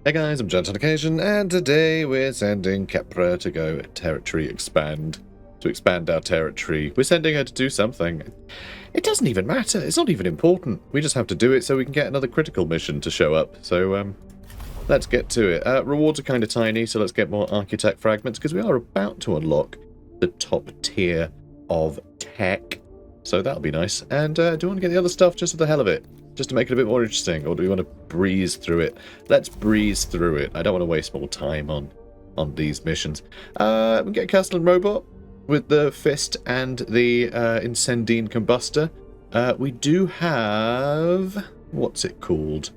Hey guys, I'm Gent on occasion, and today we're sending Kepra to go territory expand. To expand our territory. We're sending her to do something. It doesn't even matter, it's not even important. We just have to do it so we can get another critical mission to show up. So, let's get to it. Rewards are kind of tiny, so let's get more architect fragments, because we are about to unlock the top tier of tech. So that'll be nice. And do we want to get the other stuff just for the hell of it? Just to make it a bit more interesting, or do we want to breeze through it? Let's breeze through it. I don't want to waste more time on these missions. We can get a Castellan robot with the fist and the Incendine combustor. We do have... what's it called?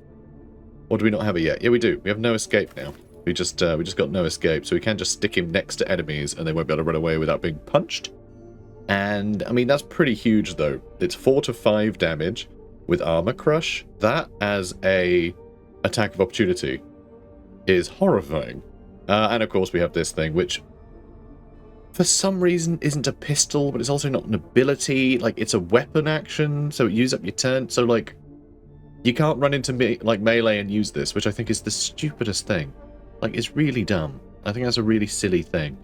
Or do we not have it yet? Yeah, we do. We have no escape now. We just got no escape, so we can just stick him next to enemies and they won't be able to run away without being punched. And, I mean, that's pretty huge, though. It's 4 to 5 damage with armor crush. That, as a attack of opportunity, is horrifying. And, of course, we have this thing, which, for some reason, isn't a pistol, but it's also not an ability. Like, it's a weapon action, so it uses up your turn. So, like, you can't run into melee and use this, which I think is the stupidest thing. Like, it's really dumb. I think that's a really silly thing.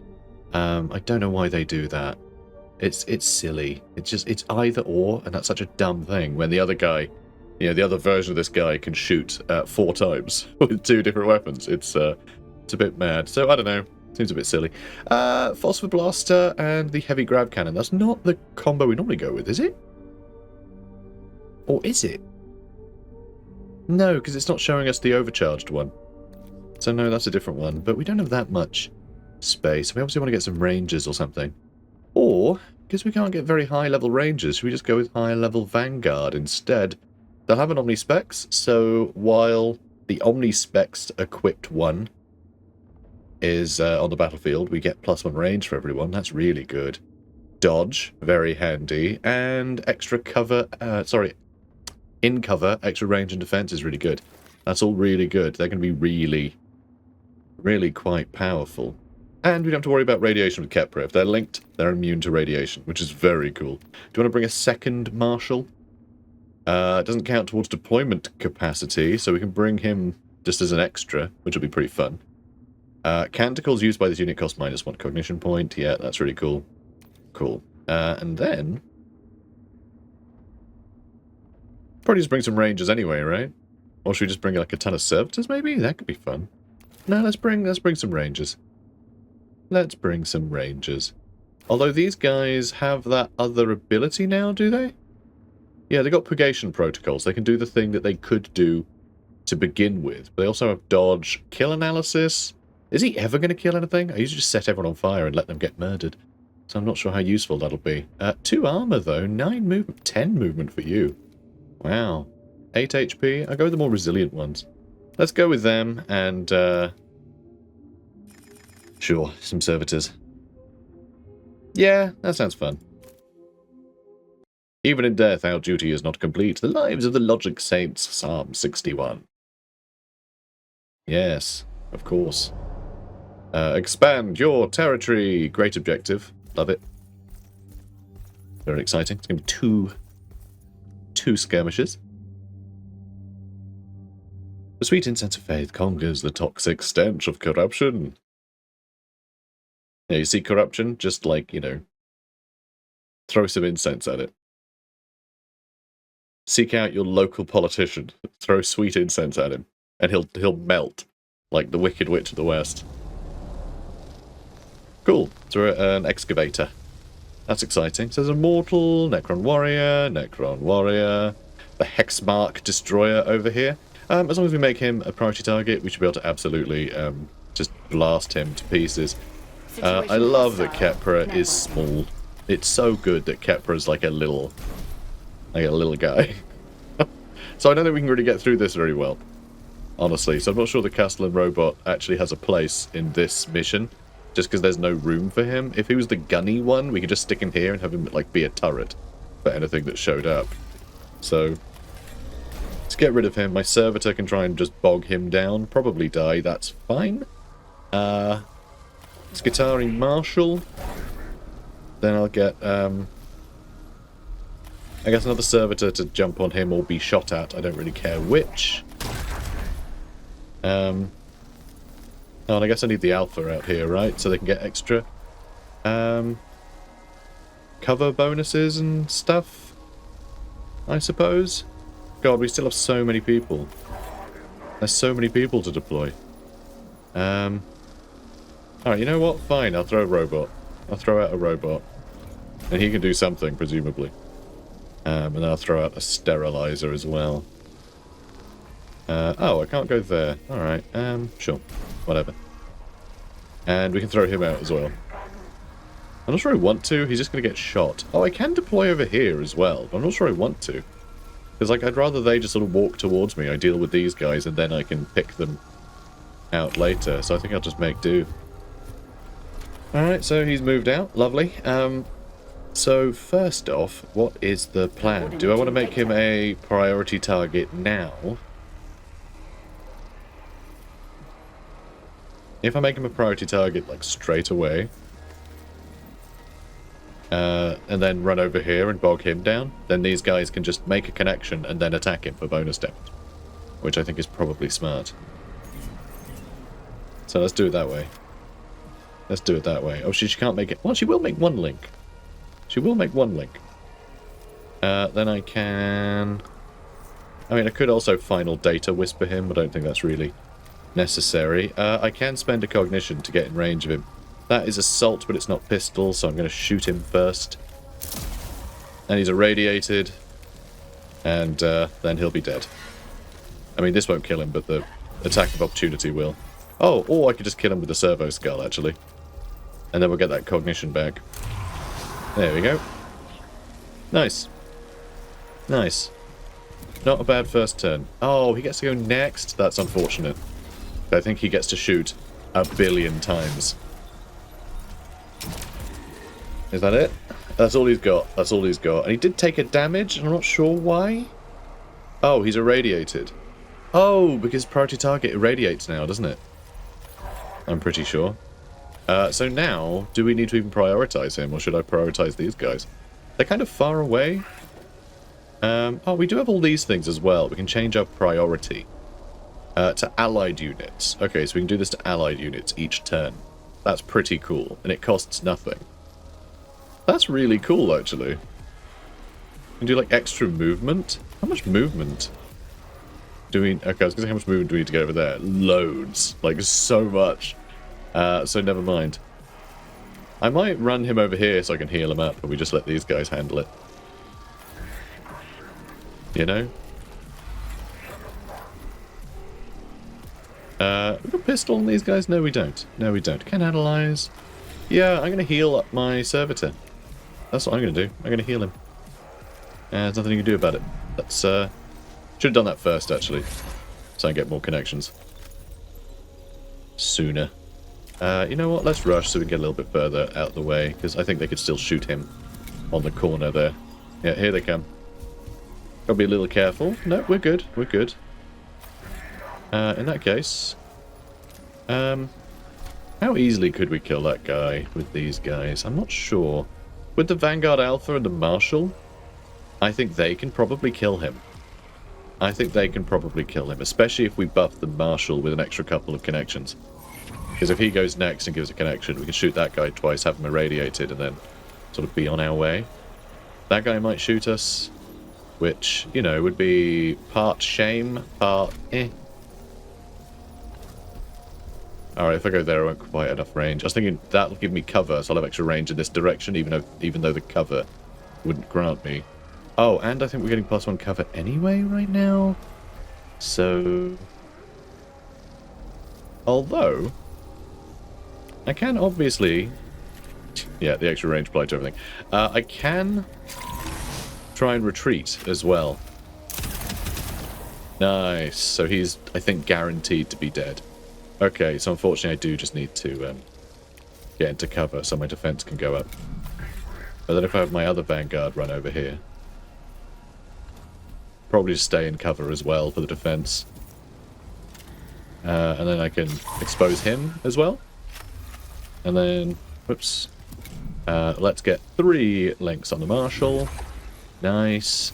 I don't know why they do that. It's silly. It's either or, and that's such a dumb thing. When the other guy, the other version of this guy can shoot 4 times with 2 different weapons. It's a bit mad. So I don't know. Seems a bit silly. Phosphor blaster and the heavy grab cannon. That's not the combo we normally go with, is it? Or is it? No, because it's not showing us the overcharged one. So no, that's a different one. But we don't have that much space. We obviously want to get some ranges or something. Or, because we can't get very high-level rangers, should we just go with higher-level Vanguard instead? They'll have an Omnispecs, so while the Omnispecs equipped one is on the battlefield, we get +1 range for everyone. That's really good. Dodge, very handy. And extra cover, in cover, extra range and defense is really good. That's all really good. They're going to be really, really quite powerful. And we don't have to worry about radiation with Kepra. If they're linked, they're immune to radiation, which is very cool. Do you want to bring a second Marshal? It doesn't count towards deployment capacity, so we can bring him just as an extra, which will be pretty fun. Canticles used by this unit cost -1 cognition point. Yeah, that's really cool. Cool. And then... probably just bring some Rangers anyway, right? Or should we just bring like a ton of Servitors, maybe? That could be fun. No, let's bring some Rangers. Let's bring some Rangers. Although these guys have that other ability now, do they? Yeah, they got Purgation Protocols. They can do the thing that they could do to begin with. But they also have Dodge, Kill Analysis. Is he ever going to kill anything? I usually just set everyone on fire and let them get murdered. So I'm not sure how useful that'll be. 2 armor, though. 9 movement. 10 movement for you. Wow. 8 HP. I'll go with the more resilient ones. Let's go with them and... sure, some servitors. Yeah, that sounds fun. Even in death, our duty is not complete. The lives of the Logic Saints, Psalm 61. Yes, of course. Expand your territory. Great objective. Love it. Very exciting. It's going to be two skirmishes. The sweet incense of faith conquers the toxic stench of corruption. Yeah, you see corruption, just like, throw some incense at it. Seek out your local politician, throw sweet incense at him, and he'll melt like the Wicked Witch of the West. Cool. So we're an excavator. That's exciting. So there's a mortal, Necron warrior, the Hexmark destroyer over here. As long as we make him a priority target, we should be able to absolutely just blast him to pieces. I love that Kepra is small. It's so good that Kepra's like a little guy. So I don't think we can really get through this very well, honestly. So I'm not sure the Castellan robot actually has a place in this mission, just because there's no room for him. If he was the gunny one, we could just stick him here and have him like be a turret for anything that showed up. So let's get rid of him. My servitor can try and just bog him down, probably die. That's fine. Skitarii Marshal. Then I'll get, I guess another servitor to jump on him or be shot at. I don't really care which. Oh, and I guess I need the alpha out here, right? So they can get extra cover bonuses and stuff, I suppose. God, we still have so many people. There's so many people to deploy. Alright, you know what? Fine, I'll throw a robot. I'll throw out a robot. And he can do something, presumably. And then I'll throw out a sterilizer as well. Oh, I can't go there. Alright, sure. Whatever. And we can throw him out as well. I'm not sure I want to. He's just going to get shot. Oh, I can deploy over here as well, but I'm not sure I want to. Because, like, I'd rather they just sort of walk towards me. I deal with these guys, and then I can pick them out later. So I think I'll just make do. Alright, so he's moved out. Lovely. So, first off, what is the plan? Do I want to make him a priority target now? If I make him a priority target, like, straight away, and then run over here and bog him down, then these guys can just make a connection and then attack him for bonus damage, which I think is probably smart. So let's do it that way. Let's do it that way. Oh, she can't make it. Well, she will make one link. She will make one link. Then I can... I mean, I could also final data whisper him, but I don't think that's really necessary. I can spend a cognition to get in range of him. That is assault, but it's not pistol, so I'm going to shoot him first. And he's irradiated. And then he'll be dead. I mean, this won't kill him, but the attack of opportunity will. Oh, or I could just kill him with the servo skull, actually. And then we'll get that cognition back. There we go. Nice. Nice. Not a bad first turn. Oh, he gets to go next? That's unfortunate. I think he gets to shoot 1 billion times. Is that it? That's all he's got. That's all he's got. And he did take a damage, and I'm not sure why. Oh, he's irradiated. Oh, because priority target irradiates now, doesn't it? I'm pretty sure. So now, do we need to even prioritize him, or should I prioritize these guys? They're kind of far away. Oh, we do have all these things as well. We can change our priority to allied units. Okay, so we can do this to allied units each turn. That's pretty cool, and it costs nothing. That's really cool, actually. You can do, like, extra movement. How much movement do we... Okay, I was going to say, how much movement do we need to get over there? Loads. Like, so much. So never mind. I might run him over here so I can heal him up, but we just let these guys handle it. You know? We've got pistol on these guys? No, we don't. No, we don't. Can analyze. Yeah, I'm going to heal up my servitor. That's what I'm going to do. I'm going to heal him. There's nothing you can do about it. That's, should have done that first, actually. So I can get more connections. Sooner. You know what? Let's rush so we can get a little bit further out of the way, because I think they could still shoot him on the corner there. Yeah, here they come. Gotta be a little careful. No, we're good. We're good. In that case... how easily could we kill that guy with these guys? I'm not sure. With the Vanguard Alpha and the Marshal, I think they can probably kill him. I think they can probably kill him, especially if we buff the Marshal with an extra couple of connections. Because if he goes next and gives a connection, we can shoot that guy twice, have him irradiated, and then sort of be on our way. That guy might shoot us, which, you know, would be part shame, part eh. Alright, if I go there, I won't quite enough range. I was thinking that'll give me cover, so I'll have extra range in this direction, even though the cover wouldn't grant me. Oh, and I think we're getting +1 cover anyway right now. So... Although... I can obviously... Yeah, the extra range applied to everything. I can try and retreat as well. Nice. So he's, I think, guaranteed to be dead. Okay, so unfortunately I do just need to get into cover so my defense can go up. But then if I have my other Vanguard run over here, probably just stay in cover as well for the defense. And then I can expose him as well. And then, whoops. Let's get 3 links on the Marshal. Nice.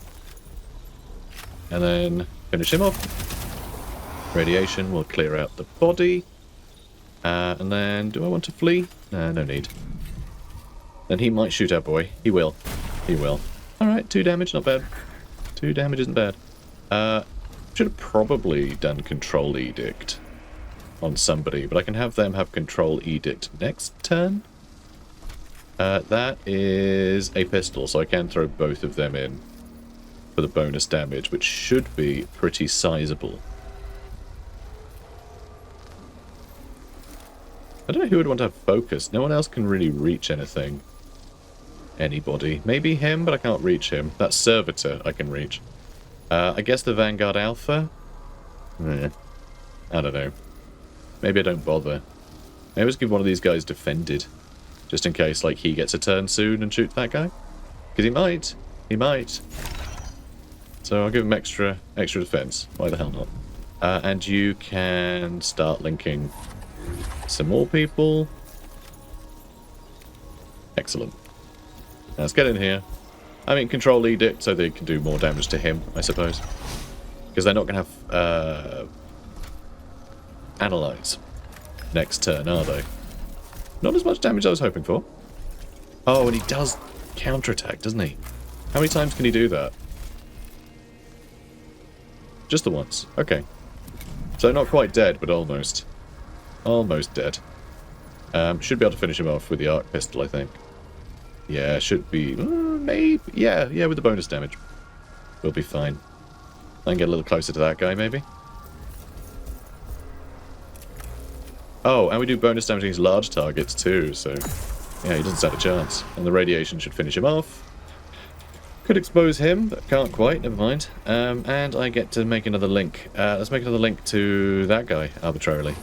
And then finish him off. Radiation will clear out the body. And then, do I want to flee? No need. Then he might shoot our boy. He will. He will. Alright, 2 damage, not bad. 2 damage isn't bad. Should have probably done Control Edict on somebody, but I can have them have Control Edict next turn. That is a pistol, so I can throw both of them in for the bonus damage, which should be pretty sizable. I don't know who would want to have focus. No one else can really reach anything. Anybody. Maybe him, but I can't reach him. That Servitor I can reach. I guess the Vanguard Alpha? I don't know. Maybe I don't bother. Maybe just give one of these guys defended. Just in case, like, he gets a turn soon and shoot that guy. Because he might. He might. So I'll give him extra defense. Why the hell not? And you can start linking some more people. Excellent. Now let's get in here. I mean, Control Edict so they can do more damage to him, I suppose. Because they're not going to have Analyze next turn, are they? Not as much damage as I was hoping for. Oh, and he does counterattack, doesn't he? How many times can he do that? Just the once. Okay. So not quite dead, but almost. Almost dead. Should be able to finish him off with the arc pistol, I think. Yeah, should be... maybe... Yeah, with the bonus damage. We'll be fine. I can get a little closer to that guy, maybe. Oh, and we do bonus damage against large targets, too, so... Yeah, he doesn't stand a chance. And the radiation should finish him off. Could expose him, but can't quite, never mind. And I get to make another link. Let's make another link to that guy, arbitrarily.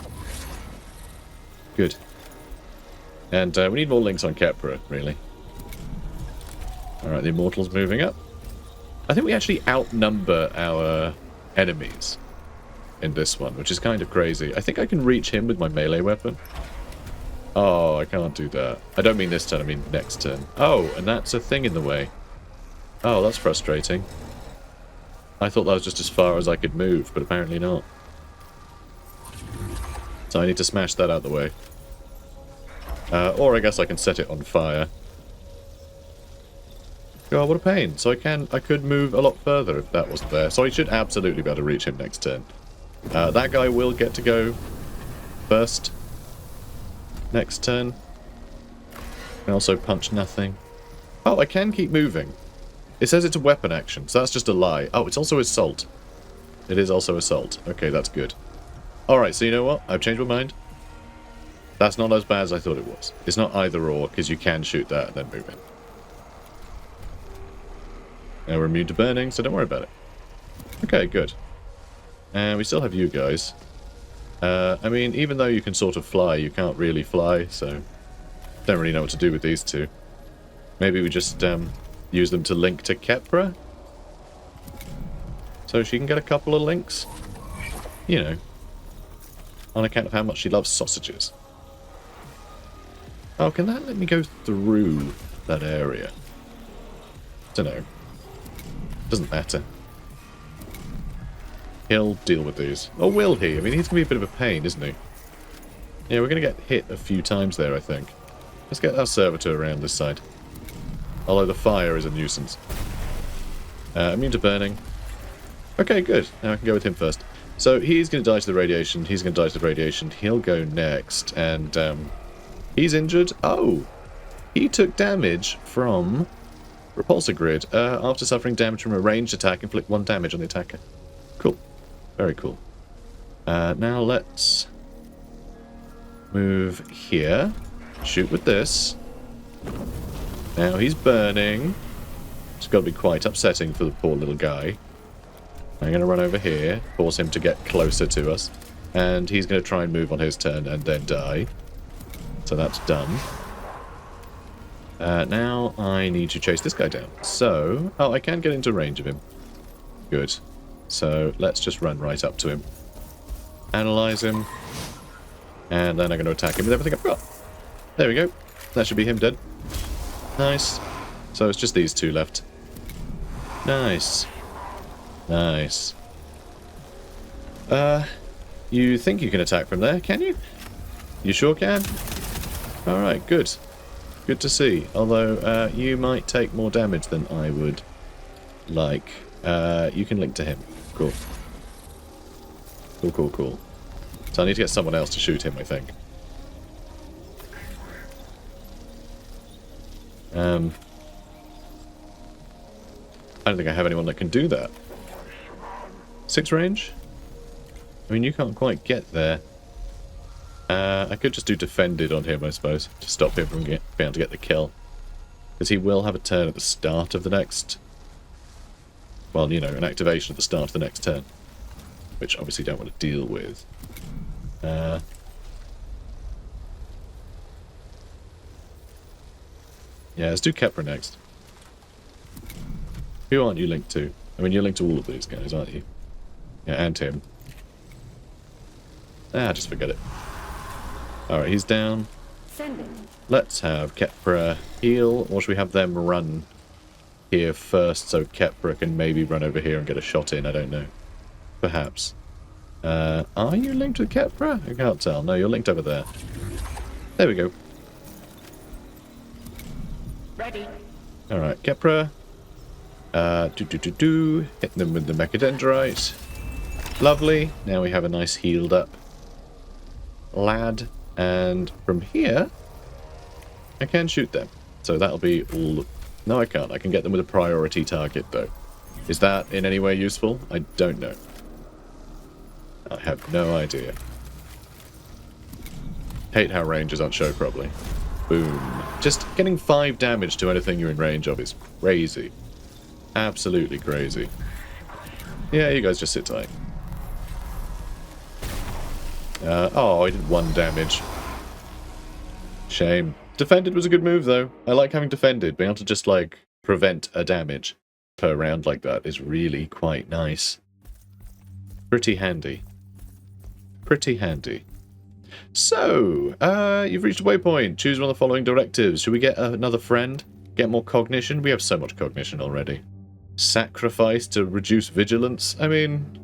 Good. And we need more links on Kepra, really. Alright, the Immortal's moving up. I think we actually outnumber our enemies in this one, which is kind of crazy. I think I can reach him with my melee weapon. Oh, I can't do that. I don't mean this turn, I mean next turn. Oh, and that's a thing in the way. Oh, that's frustrating. I thought that was just as far as I could move, but apparently not. So I need to smash that out of the way. Or I guess I can set it on fire. God, what a pain. So I could move a lot further if that wasn't there. So I should absolutely be able to reach him next turn. That guy will get to go first next turn. And also punch nothing. Oh, I can keep moving. It says it's a weapon action, so that's just a lie. Oh, it's also assault. It is also assault. Okay, that's good. Alright, so you know what? I've changed my mind. That's not as bad as I thought it was. It's not either or, because you can shoot that and then move in. Now we're immune to burning, so don't worry about it. Okay, good. And we still have you guys. I mean, even though you can sort of fly, you can't really fly, so... Don't really know what to do with these two. Maybe we just use them to link to Kepra? So she can get a couple of links? You know. On account of how much she loves sausages. Oh, can that let me go through that area? Don't know. Doesn't matter. He'll deal with these. Or will he? I mean, he's going to be a bit of a pain, isn't he? Yeah, we're going to get hit a few times there, I think. Let's get our Servitor around this side. Although the fire is a nuisance. Immune to burning. Okay, good. Now I can go with him first. So he's going to die to the radiation. He's going to die to the radiation. He'll go next. And he's injured. Oh! He took damage from Repulsor Grid. After suffering damage from a ranged attack, inflict 1 damage on the attacker. Cool. Very cool. Now let's move here. Shoot with this. Now he's burning. It's got to be quite upsetting for the poor little guy. I'm going to run over here, force him to get closer to us. And he's going to try and move on his turn and then die. So that's done. Now I need to chase this guy down. So, oh, I can get into range of him. Good. So let's just run right up to him. Analyze him. And then I'm going to attack him with everything I've got. There we go. That should be him dead. Nice. So it's just these two left. Nice. Nice. You think you can attack from there, can you? You sure can? Alright, good. Good to see. Although, you might take more damage than I would like. You can link to him. Cool. Cool, cool, cool. So I need to get someone else to shoot him, I think. I don't think I have anyone that can do that. 6 range? I mean, you can't quite get there. I could just do defended on him, I suppose, to stop him from being able to get the kill. Because he will have a turn at the start of the next... Well, you know, an activation at the start of the next turn. Which obviously don't want to deal with. Yeah, let's do Kepra next. Who aren't you linked to? I mean, you're linked to all of these guys, aren't you? Yeah, and him. Ah, just forget it. Alright, he's down. Let's have Kepra heal, or should we have them run here first so Kepra can maybe run over here and get a shot in? I don't know. Perhaps. Are you linked with Kepra? I can't tell. No, you're linked over there. There we go. Ready. Alright, Kepra. Hit them with the Mechadendrite. Lovely. Now we have a nice healed up lad. And from here, I can shoot them. So that'll be all... No, I can't. I can get them with a priority target, though. Is that in any way useful? I don't know. I have no idea. Hate how ranges aren't shown properly. Boom. Just getting 5 damage to anything you're in range of is crazy. Absolutely crazy. Yeah, you guys just sit tight. Oh, I did 1 damage. Shame. Defended was a good move, though. I like having defended. Being able to just, like, prevent a damage per round like that is really quite nice. Pretty handy. Pretty handy. So, you've reached a waypoint. Choose one of the following directives. Should we get another friend? Get more cognition? We have so much cognition already. Sacrifice to reduce vigilance? I mean,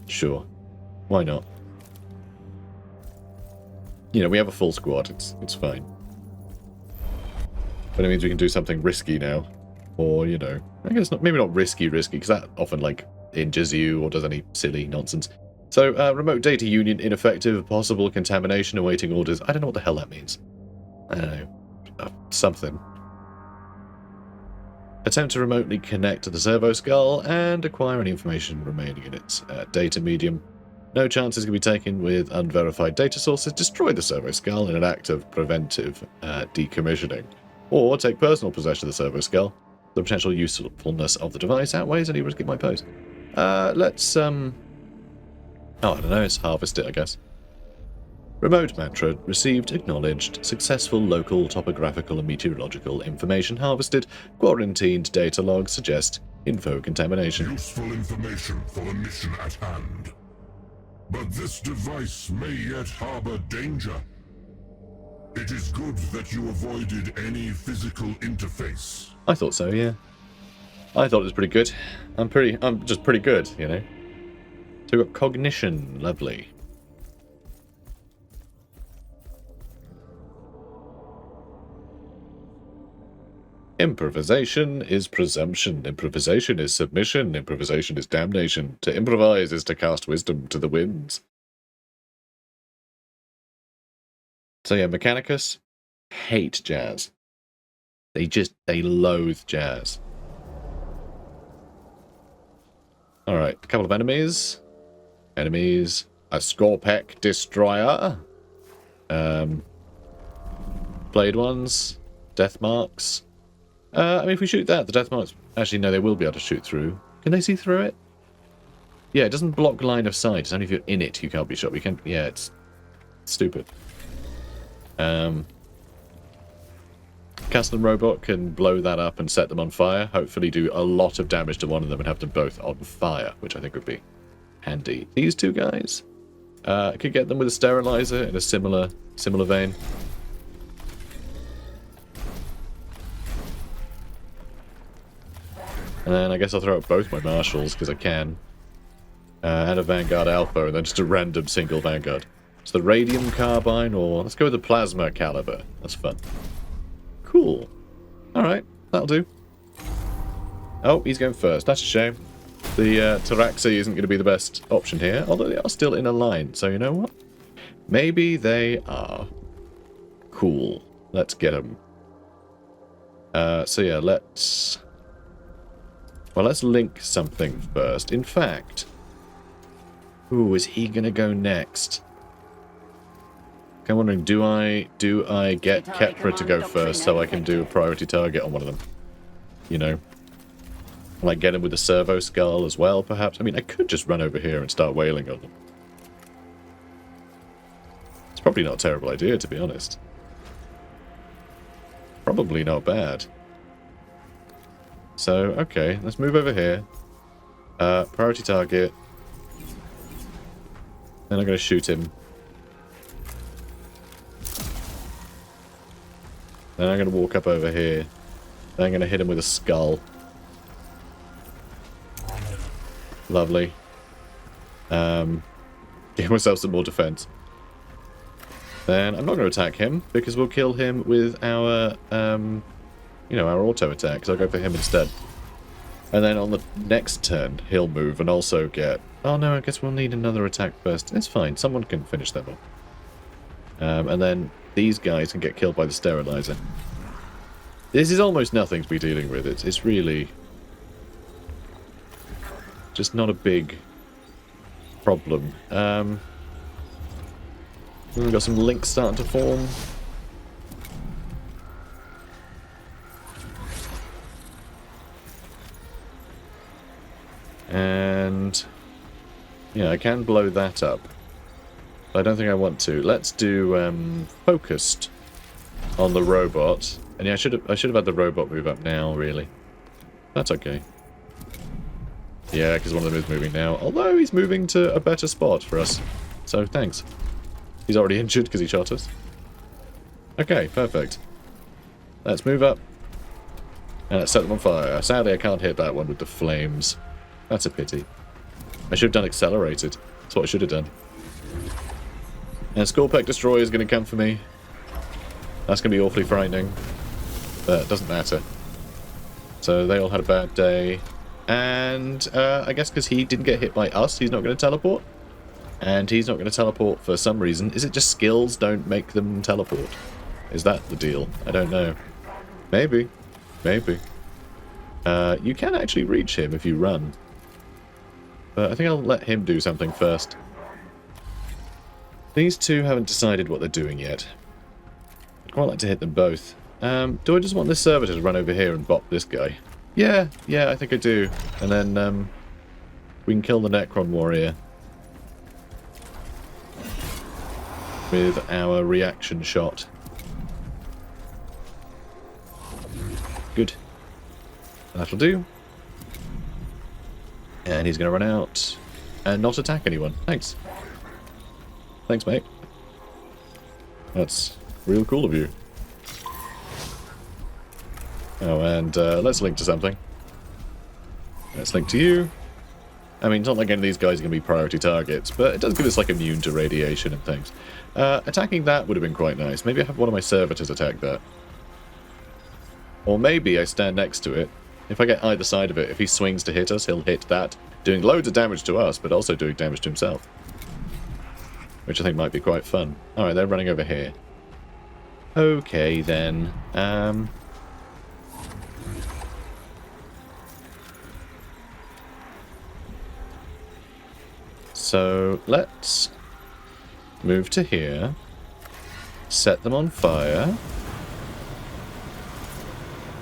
sure. Why not? You know, we have a full squad. It's fine. But it means we can do something risky now. Or, you know, I guess not, maybe not risky, because that often, like, injures you or does any silly nonsense. So, remote data union ineffective, possible contamination, awaiting orders. I don't know what the hell that means. I don't know. Something. Attempt to remotely connect to the servo skull and acquire any information remaining in its data medium. No chances can be taken with unverified data sources. Destroy the servo skull in an act of preventive decommissioning. Or take personal possession of the servo skull. The potential usefulness of the device outweighs any risk it might pose. Let's, oh, I don't know, let's harvest it, I guess. Remote mantra received, acknowledged, successful local topographical and meteorological information harvested, quarantined data logs suggest info contamination. Useful information for the mission at hand. But this device may yet harbor danger. It is good that you avoided any physical interface. I thought so, yeah. I thought it was pretty good. I'm just pretty good, you know. So we've got cognition, lovely. Improvisation is presumption. Improvisation is submission. Improvisation is damnation. To improvise is to cast wisdom to the winds. So yeah, Mechanicus hate jazz. They loathe jazz. Alright, a couple of enemies. Enemies. A Scorpec Destroyer. Blade ones. Death marks. I mean, if we shoot that, the death marks... Actually, no, they will be able to shoot through. Can they see through it? Yeah, it doesn't block line of sight. It's only if you're in it you can't be shot. We can... Yeah, it's stupid. Custom robot can blow that up and set them on fire. Hopefully do a lot of damage to one of them and have them both on fire, which I think would be handy. These two guys, I could get them with a sterilizer in a similar vein. And then I guess I'll throw out both my marshals because I can, and a Vanguard Alpha, and then just a random single Vanguard. It's the radium carbine, or let's go with the plasma caliber. That's fun. Cool. Alright, that'll do. Oh, he's going first. That's a shame. The Taraxi isn't going to be the best option here, although they are still in a line, so you know what? Maybe they are. Cool. Let's get them. So yeah, let's link something first. In fact, ooh, is he going to go next? I'm wondering, do I get Kepra to go first so I can do a priority target on one of them? You know? Like get him with the servo skull as well, perhaps? I mean, I could just run over here and start wailing on them. It's probably not a terrible idea, to be honest. Probably not bad. So, okay, let's move over here. Priority target. Then I'm going to shoot him. Then I'm going to walk up over here. Then I'm going to hit him with a skull. Lovely. Give myself some more defense. Then I'm not going to attack him, because we'll kill him with our, you know, our auto attack. So I'll go for him instead. And then on the next turn, he'll move and also get... Oh no, I guess we'll need another attack first. It's fine, someone can finish them off. And then these guys can get killed by the sterilizer. This is almost nothing to be dealing with. It's really... just not a big problem. We've got some links starting to form. And yeah, I can blow that up. I don't think I want to. Let's do focused on the robot. And yeah, I should have had the robot move up now, really. That's okay. Yeah, because one of them is moving now. Although he's moving to a better spot for us. So thanks. He's already injured because he shot us. Okay, perfect. Let's move up. And let's set them on fire. Sadly, I can't hit that one with the flames. That's a pity. I should have done accelerated. That's what I should have done. And Scorpec Destroyer is going to come for me. That's going to be awfully frightening. But it doesn't matter. So they all had a bad day. And I guess because he didn't get hit by us, he's not going to teleport. And he's not going to teleport for some reason. Is it just skills don't make them teleport? Is that the deal? I don't know. Maybe. Maybe. You can actually reach him if you run. But I think I'll let him do something first. These two haven't decided what they're doing yet. I'd quite like to hit them both. Do I just want this servitor to run over here and bop this guy? Yeah, I think I do. And then we can kill the Necron warrior with our reaction shot. Good. That'll do. And he's going to run out and not attack anyone. Thanks. Thanks, mate. That's real cool of you. Oh, and let's link to something. Let's link to you. I mean, it's not like any of these guys are going to be priority targets, but it does give us, like, immune to radiation and things. Attacking that would have been quite nice. Maybe I have one of my servitors attack that. Or maybe I stand next to it. If I get either side of it, if he swings to hit us, he'll hit that, doing loads of damage to us, but also doing damage to himself. Which I think might be quite fun. Alright, they're running over here. Okay, then. So, let's move to here. Set them on fire.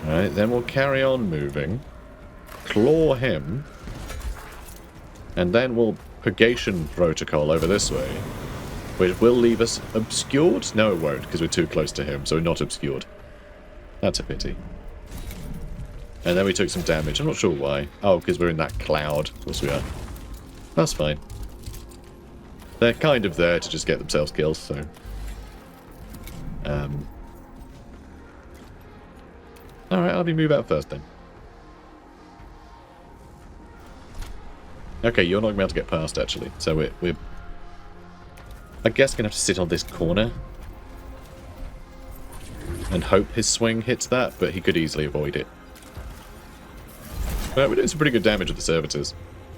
Alright, then we'll carry on moving. Claw him. And then we'll purgation protocol over this way. Which will leave us obscured? No, it won't, because we're too close to him, so we're not obscured. That's a pity. And then we took some damage. I'm not sure why. Oh, because we're in that cloud. Of course we are. That's fine. They're kind of there to just get themselves killed, so... Alright, I'll move out first then. Okay, you're not going to be able to get past, actually. So we're... I guess gonna have to sit on this corner and hope his swing hits that, but he could easily avoid it. We're doing some pretty good damage with the servitors.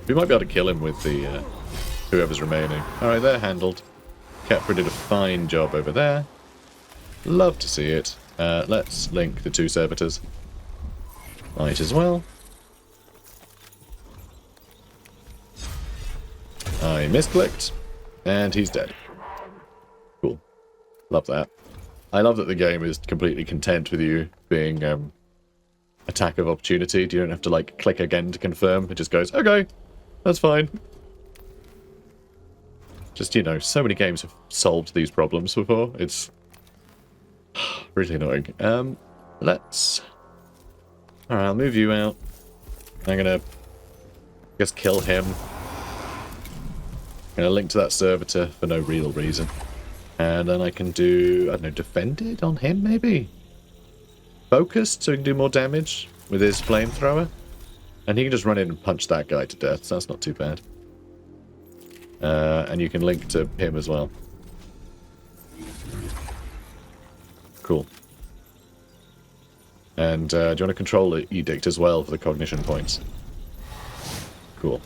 We might be able to kill him with the whoever's remaining. Alright, they're handled. Kepra did a fine job over there. Love to see it. Let's link the two servitors. Might as well. I misclicked, and he's dead. Cool. Love that. I love that the game is completely content with you being attack of opportunity. You don't have to like click again to confirm. It just goes, okay, that's fine. Just, you know, so many games have solved these problems before. It's really annoying. Let's... Alright, I'll move you out. I'm gonna just kill him. I'm gonna link to that servitor for no real reason. And then I can do, I don't know, defended on him maybe? Focused so he can do more damage with his flamethrower. And he can just run in and punch that guy to death, so that's not too bad. And you can link to him as well. Cool. And do you want to control the edict as well for the cognition points? Cool.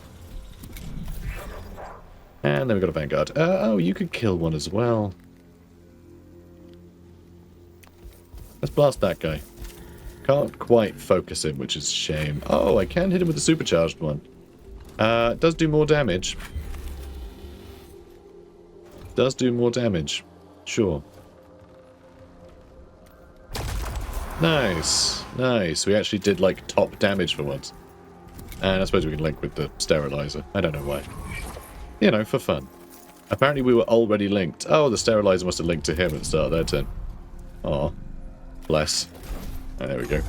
And then we've got a Vanguard. Oh, you could kill one as well. Let's blast that guy. Can't quite focus him, which is a shame. Oh, I can hit him with the supercharged one. It does do more damage. Does do more damage. Sure. Nice. Nice. We actually did, like, top damage for once. And I suppose we can link with the sterilizer. I don't know why. You know, for fun. Apparently we were already linked. Oh, the sterilizer must have linked to him at the start of their turn. Aw. Bless. Oh, there we go.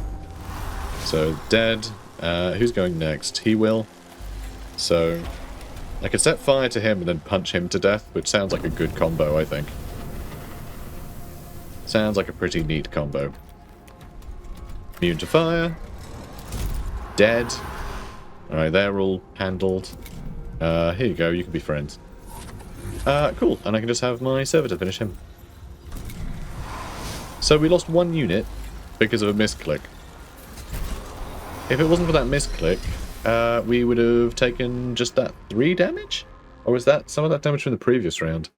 So, dead. Who's going next? He will. So, I can set fire to him and then punch him to death, which sounds like a good combo, I think. Sounds like a pretty neat combo. Immune to fire. Dead. Alright, they're all handled. Here you go, you can be friends. Cool, and I can just have my servitor finish him. So we lost one unit because of a misclick. If it wasn't for that misclick, we would have taken just that 3 damage? Or was that some of that damage from the previous round?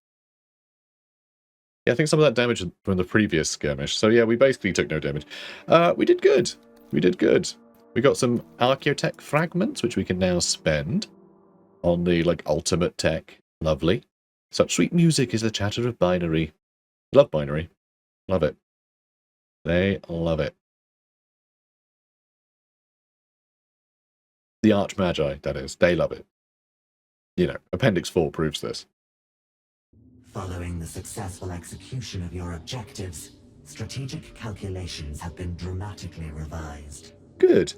Yeah, I think some of that damage from the previous skirmish. So yeah, we basically took no damage. We did good. We did good. We got some Archaeotech fragments, which we can now spend on the, like, ultimate tech. Lovely. Such sweet music is the chatter of binary. Love binary. Love it. They love it. The Archmagi, that is. They love it. You know, Appendix 4 proves this. Following the successful execution of your objectives, strategic calculations have been dramatically revised. Good.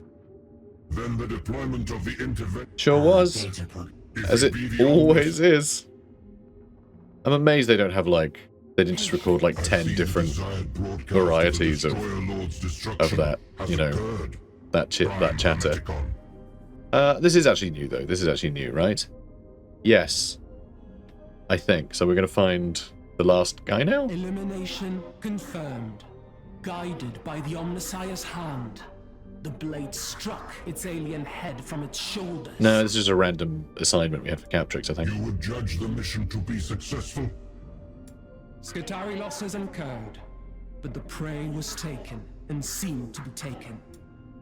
Then the deployment of the intervention... Sure was. As it always is. I'm amazed they don't have, like... They didn't just record, like, 10 different varieties of that, you know, that chatter. This is actually new, though. This is actually new, right? Yes. I think. So we're going to find the last guy now? Elimination confirmed. Guided by the Omnissiah's hand, the blade struck its alien head from its shoulders. No, this is a random assignment we had for Captrix, I think. You would judge the mission to be successful? Skitarii losses incurred, but the prey was taken, and seemed to be taken.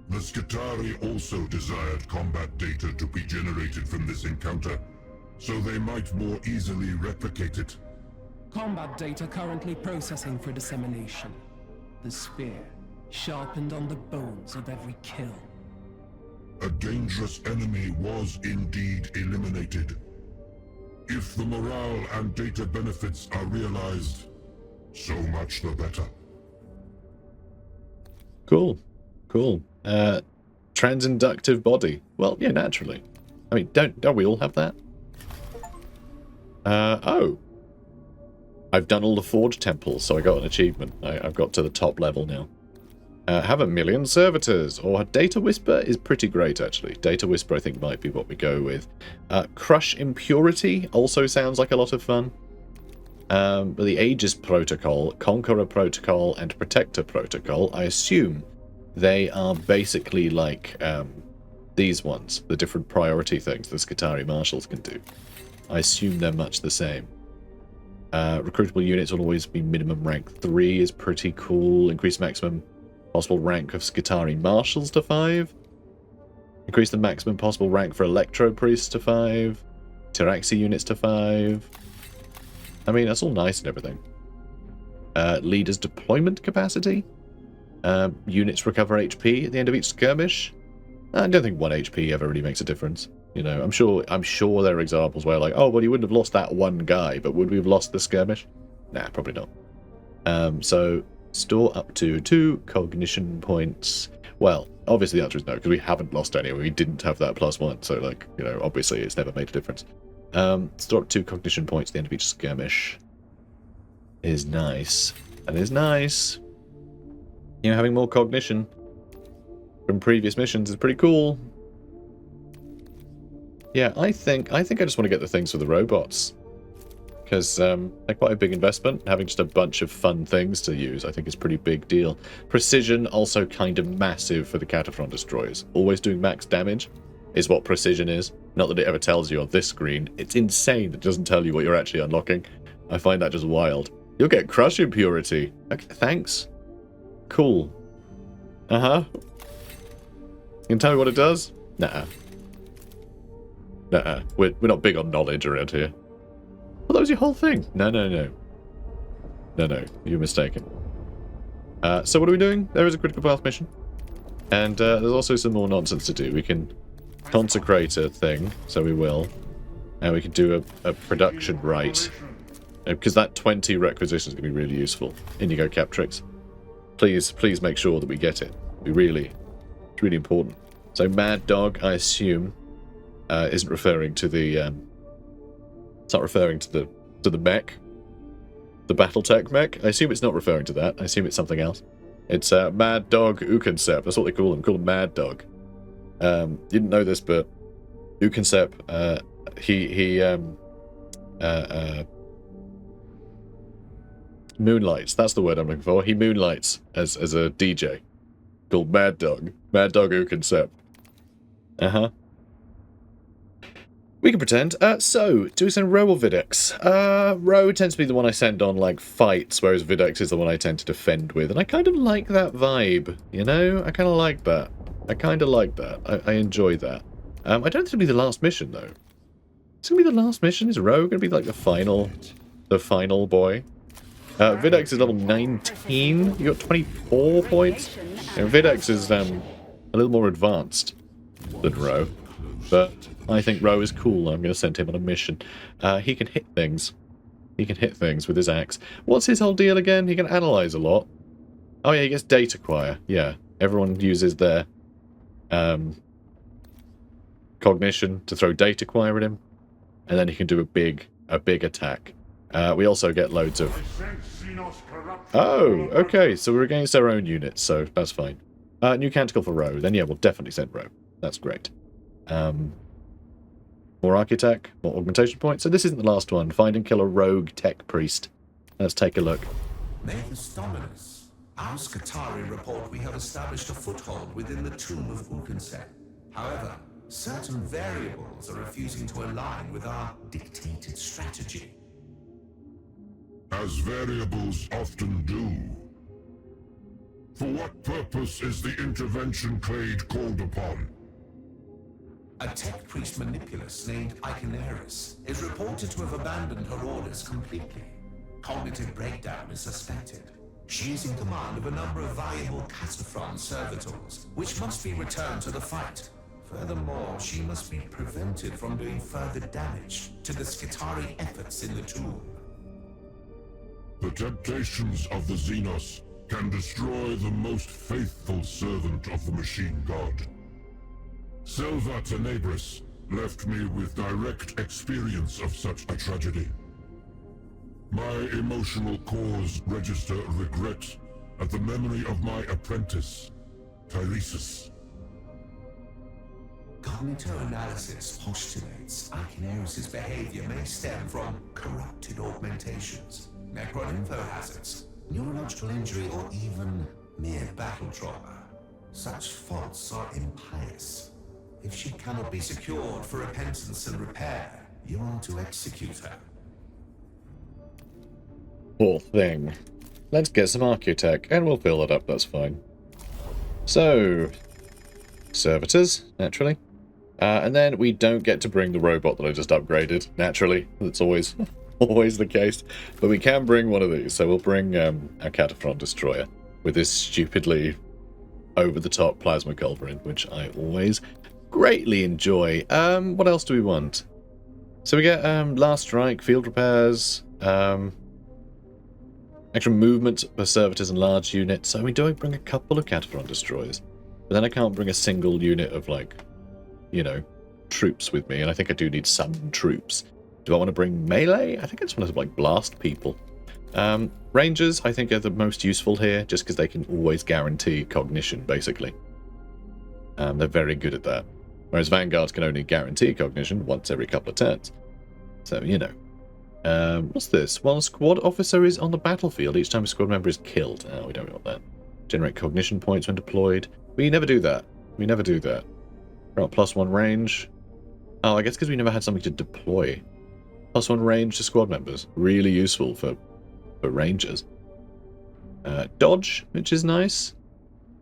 The Skitarii also desired combat data to be generated from this encounter, so they might more easily replicate it. Combat data currently processing for dissemination. The spear, sharpened on the bones of every kill. A dangerous enemy was indeed eliminated. If the morale and data benefits are realized, so much the better. Cool. Cool. Transinductive body. Well, yeah, naturally. I mean, don't we all have that? Oh. I've done all the Forge Temples, so I got an achievement. I've got to the top level now. Have 1,000,000 servitors, or Data Whisper is pretty great, actually. Data Whisper, I think, might be what we go with. Crush Impurity also sounds like a lot of fun. But the Aegis Protocol, Conqueror Protocol, and Protector Protocol, I assume they are basically like these ones, the different priority things the Skitarii Marshals can do. I assume they're much the same. Recruitable units will always be minimum rank 3 is pretty cool. Increase maximum possible rank of Skitarii Marshals to 5. Increase the maximum possible rank for Electro Priests to 5. Tiraxi units to 5. I mean, that's all nice and everything. Leaders deployment capacity. Units recover HP at the end of each skirmish. I don't think 1 HP ever really makes a difference. You know, I'm sure there are examples where like, oh, well, you wouldn't have lost that one guy, but would we have lost the skirmish? Nah, probably not. So, store up to 2 cognition points. Well, obviously the answer is no, because we haven't lost any. We didn't have that +1, so like, you know, obviously it's never made a difference. Store up 2 cognition points at the end of each skirmish is nice. That is nice. You know, having more cognition from previous missions is pretty cool. Yeah, I think I just want to get the things for the robots. Because they're quite a big investment. Having just a bunch of fun things to use, I think is a pretty big deal. Precision, also kind of massive for the Cataphront destroyers. Always doing max damage is what precision is. Not that it ever tells you on this screen. It's insane that it doesn't tell you what you're actually unlocking. I find that just wild. You'll get Crush Impurity. Okay, thanks. Cool. Uh-huh. You can tell me what it does? Nah. Nah. We're not big on knowledge around here. Well, that was your whole thing. No. No, you're mistaken. So what are we doing? There is a critical path mission. And there's also some more nonsense to do. We can consecrate a thing, so we will. And we can do a production right. Because that 20 requisition is going to be really useful. Indigo Captrix. Please make sure that we get it. It's really important. So Mad Dog, I assume, isn't referring to the... it's not referring to the mech. The Battletech mech. I assume it's not referring to that. I assume it's something else. It's Mad Dog Uconcept. That's what they call him. Call him Mad Dog. You didn't know this, but Uconcept, he moonlights. That's the word I'm looking for. He moonlights as a DJ called Mad Dog. Mad Dog Uconcept. Uh-huh. We can pretend. So, do we send Ro or Videx? Ro tends to be the one I send on, like, fights, whereas Videx is the one I tend to defend with. And I kind of like that vibe, you know? I kind of like that. I enjoy that. I don't think it'll be the last mission, though. It's going to be the last mission? Is Ro going to be, like, the final boy? Videx is level 19. You got 24 points. You know, Videx is a little more advanced than Ro. But I think Ro is cool. I'm going to send him on a mission. He can hit things. He can hit things with his axe. What's his whole deal again? He can analyze a lot. Oh yeah, he gets data acquire. Yeah, everyone uses their cognition to throw data acquire at him, and then he can do a big attack. We also get loads of... Oh, okay, so we're against our own units, so that's fine. New canticle for Ro. Then yeah, we'll definitely send Ro. That's great. More architect, more augmentation points. So this isn't the last one. Find and kill a rogue tech priest. Let's take a look. Magos Dominus. Our Skitarii report we have established a foothold within the tomb of Uconcept. However, certain variables are refusing to align with our dictated strategy. As variables often do. For what purpose is the intervention clade called upon? A tech priest manipulus named Iconaris is reported to have abandoned her orders completely. Cognitive breakdown is suspected. She is in command of a number of valuable Cataphront servitors, which must be returned to the fight. Furthermore, she must be prevented from doing further damage to the Skitarii efforts in the tomb. The temptations of the Xenos can destroy the most faithful servant of the machine god. Silva Tenebris left me with direct experience of such a tragedy. My emotional cores register regret at the memory of my apprentice, Tiresias. Cognitive analysis postulates Iconaris' behavior may stem from corrupted augmentations, Necron info hazards, neurological injury, or even mere battle trauma. Such faults are impious. If she cannot be secured for repentance and repair, you are to execute her. Poor thing. Let's get some architect, and we'll fill it up, that's fine. So, servitors, naturally. And then we don't get to bring the robot that I just upgraded, naturally. That's always always the case. But we can bring one of these, so we'll bring our Cataphront Destroyer with this stupidly over-the-top plasma culverin, which I always greatly enjoy. What else do we want? So we get Last Strike, Field Repairs, extra movement per servitors and large units. So I do I bring a couple of Cataphront Destroyers? But then I can't bring a single unit of, like, you know, troops with me, and I think I do need some troops. Do I want to bring melee? I think I just want to, like, blast people. Rangers, I think, are the most useful here, just because they can always guarantee cognition, basically. They're very good at that. Whereas Vanguards can only guarantee cognition once every couple of turns. So, you know. What's this? While a squad officer is on the battlefield, each time a squad member is killed. Oh, we don't want that. Generate cognition points when deployed. We never do that. We never do that. Right, +1 range. Oh, I guess because we never had something to deploy. +1 range to squad members. Really useful for rangers. Dodge, which is nice.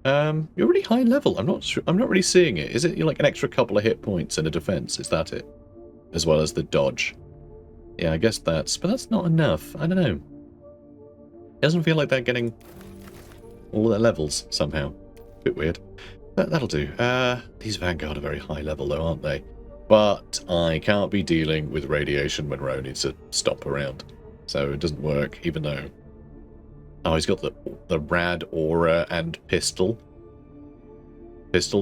You're really high level. I'm not sure. I'm not really seeing it. Is it like an extra couple of hit points and a defense? Is that it? As well as the dodge. Yeah, I guess that's... But that's not enough. I don't know. It doesn't feel like they're getting all their levels somehow. Bit weird. But that'll do. These Vanguard are very high level though, aren't they? But I can't be dealing with radiation when Ro needs to stomp around. So it doesn't work, even though... Oh, he's got the rad aura and pistol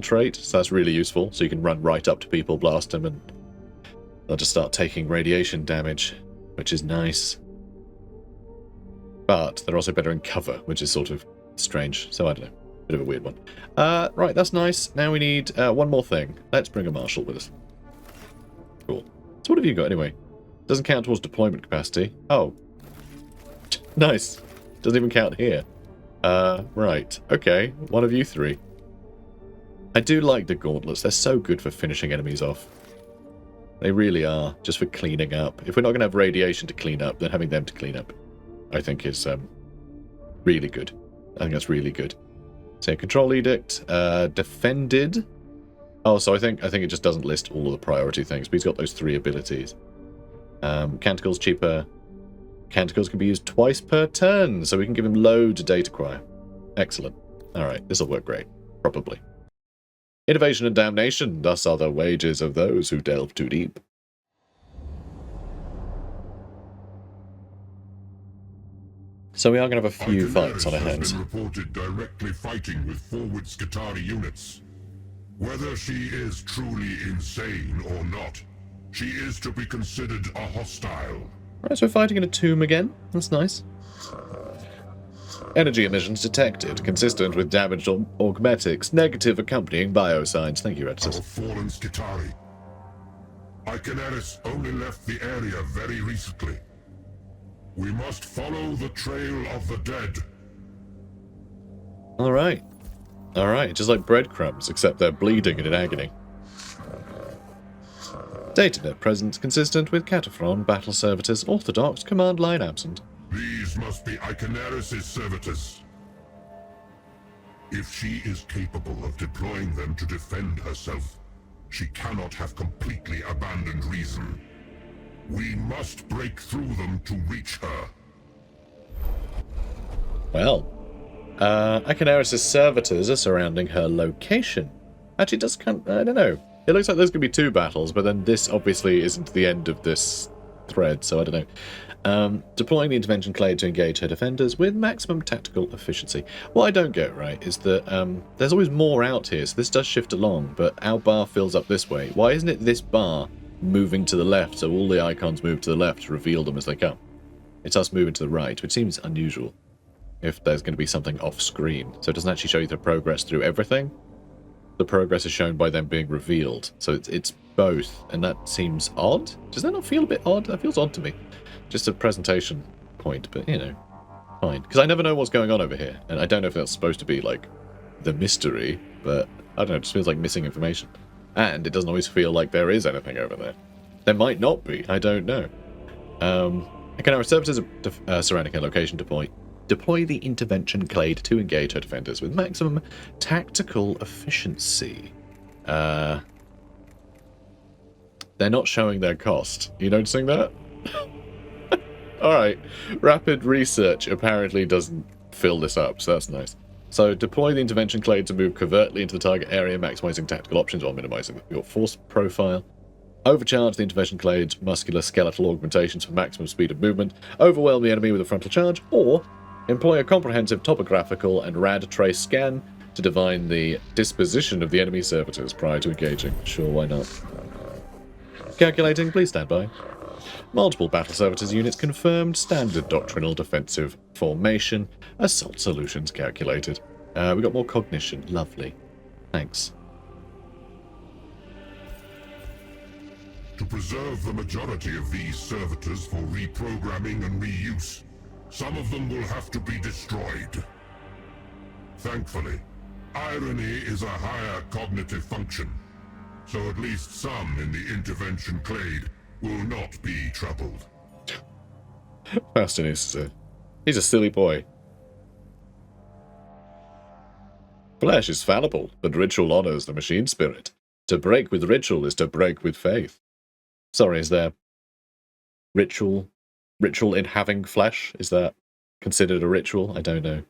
trait, so that's really useful. So you can run right up to people, blast them, and they'll just start taking radiation damage, which is nice. But they're also better in cover, which is sort of strange. So I don't know. Bit of a weird one. Right, that's nice. Now we need one more thing. Let's bring a marshal with us. Cool. So what have you got anyway? Doesn't count towards deployment capacity. Oh. Nice. Doesn't even count here. Right. Okay. One of you three. I do like the gauntlets. They're so good for finishing enemies off. They really are. Just for cleaning up. If we're not going to have radiation to clean up, then having them to clean up, I think is really good. I think that's really good. So control edict, defended. Oh, so I think it just doesn't list all of the priority things, but he's got those 3 abilities. Canticle's cheaper. Canticles can be used twice per turn, so we can give him loads of data acquire. Excellent. Alright, this'll work great. Probably. Innovation and damnation, thus are the wages of those who delve too deep. So we are going to have a few fights on our hands. Been reported directly fighting with forward Skitarii units. Whether she is truly insane or not, she is to be considered a hostile. Right, so we're fighting in a tomb again. That's nice. Energy emissions detected, consistent with damaged augmetics, negative accompanying biosigns. Thank you, Adeptus. Our fallen Skitarii. Iconaris only left the area very recently. We must follow the trail of the dead. Alright. Alright, just like breadcrumbs, except they're bleeding and in agony. Datanet present, consistent with Cataphron, battle servitors, orthodox, command line absent. These must be Iconaris' servitors. If she is capable of deploying them to defend herself, she cannot have completely abandoned reason. We must break through them to reach her. Well, Iconaris' servitors are surrounding her location. Actually, it does kind of, I don't know. It looks like there's going to be 2 battles, but then this obviously isn't the end of this thread, so I don't know. Deploying the intervention clade to engage her defenders with maximum tactical efficiency. What I don't get, right, is that there's always more out here, so this does shift along, but our bar fills up this way. Why isn't it this bar moving to the left, so all the icons move to the left to reveal them as they come? It's us moving to the right, which seems unusual if there's going to be something off screen. So it doesn't actually show you the progress through everything. the progress is shown by them being revealed. So it's both, and that seems odd. Does that not feel a bit odd? That feels odd to me. Just a presentation point, but you know, fine. Because I never know what's going on over here, and I don't know if that's supposed to be like the mystery, but I don't know, it just feels like missing information. And it doesn't always feel like there is anything over there. There might not be, I don't know. Okay, our servitors surrounding her location deploy the intervention clade to engage her defenders with maximum tactical efficiency. They're not showing their cost. You noticing that? Alright. Rapid research apparently doesn't fill this up, so that's nice. So deploy the intervention clade to move covertly into the target area, maximizing tactical options while minimizing your force profile. Overcharge the intervention clade's muscular skeletal augmentations for maximum speed of movement. Overwhelm the enemy with a frontal charge, or employ a comprehensive topographical and rad trace scan to divine the disposition of the enemy servitors prior to engaging. Sure, why not? Calculating, please stand by. Multiple battle servitors units confirmed. Standard doctrinal defensive formation. Assault solutions calculated. We got more cognition. Lovely. Thanks. To preserve the majority of these servitors for reprogramming and reuse, some of them will have to be destroyed. Thankfully, irony is a higher cognitive function, so at least some in the intervention clade will not be troubled. Faustinus he's a silly boy. Flesh is fallible, but ritual honors the machine spirit. To break with ritual is to break with faith. Sorry, is there ritual in having flesh? Is that considered a ritual? I don't know.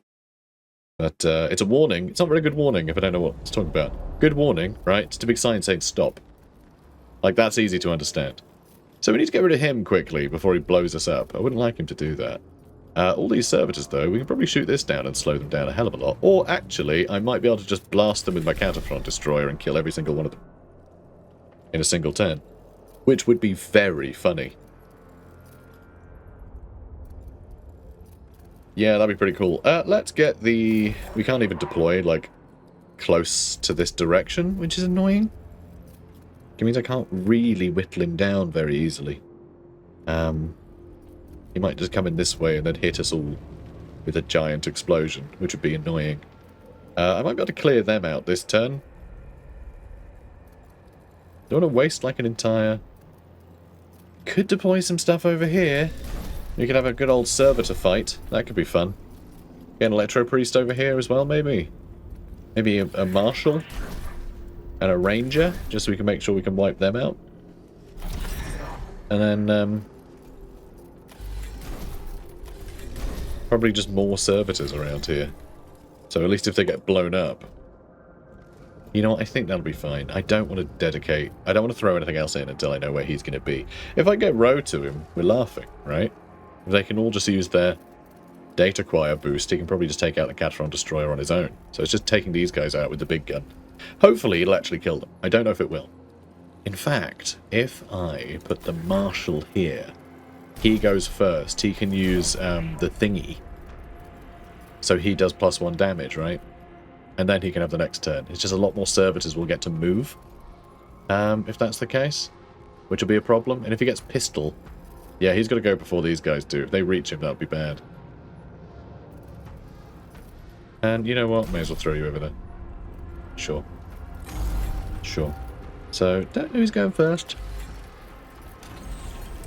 But it's a warning. It's not a very good warning if I don't know what it's talking about. Good warning, right? It's a big sign saying stop. Like, that's easy to understand. So we need to get rid of him quickly before he blows us up. I wouldn't like him to do that. All these servitors, though, we can probably shoot this down and slow them down a hell of a lot. Or, actually, I might be able to just blast them with my counterfront destroyer and kill every single one of them in a single turn. Which would be very funny. Yeah, that'd be pretty cool. Let's get the... We can't even deploy, like, close to this direction, which is annoying. It means I can't really whittle him down very easily. He might just come in this way and then hit us all with a giant explosion, which would be annoying. I might be able to clear them out this turn. Don't want to waste, like, an entire... Could deploy some stuff over here. We could have a good old servitor fight. That could be fun. Get an electro priest over here as well, maybe. Maybe a marshal and a ranger, just so we can make sure we can wipe them out. And then probably just more servitors around here. So at least if they get blown up. You know what, I think that'll be fine. I don't want to dedicate... I don't want to throw anything else in until I know where he's going to be. If I get row to him, we're laughing, right? If they can all just use their data acquire boost, he can probably just take out the Catron Destroyer on his own. So it's just taking these guys out with the big gun. Hopefully it'll actually kill them. I don't know if it will. In fact, if I put the Marshal here, he goes first. He can use the thingy. So he does +1 damage, right? And then he can have the next turn. It's just a lot more servitors will get to move. If that's the case. Which will be a problem. And if he gets pistol... Yeah, he's got to go before these guys do. If they reach him, that would be bad. And you know what? May as well throw you over there. Sure. Sure. So, don't know who's going first.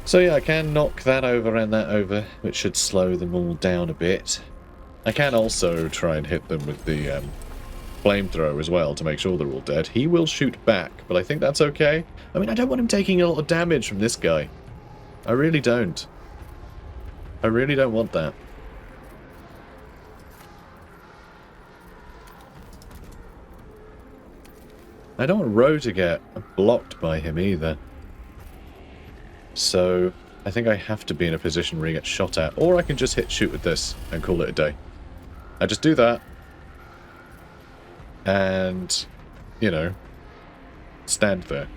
So yeah, I can knock that over and that over, which should slow them all down a bit. I can also try and hit them with the flamethrower as well to make sure they're all dead. He will shoot back, but I think that's okay. I mean, I don't want him taking a lot of damage from this guy. I really don't. I really don't want that. I don't want Roe to get blocked by him either. So, I think I have to be in a position where he gets shot at. Or I can just hit shoot with this and call it a day. I just do that. And, you know, stand there.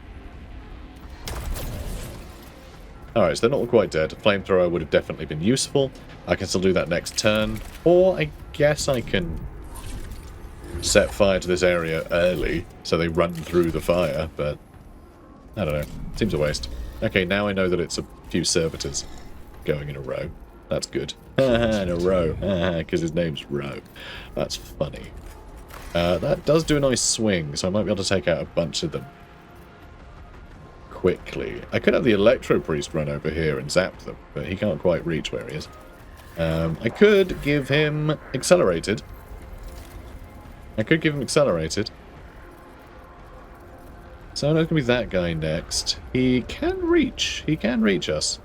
Alright, so they're not all quite dead. Flamethrower would have definitely been useful. I can still do that next turn. Or I guess I can set fire to this area early, so they run through the fire, but I don't know. Seems a waste. Okay, now I know that it's a few servitors going in a row. That's good. In a row, because his name's Row. That's funny. That does do a nice swing, so I might be able to take out a bunch of them quickly. I could have the Electro Priest run over here and zap them, but he can't quite reach where he is. I could give him Accelerated. So it's going to be that guy next. He can reach. He can reach us.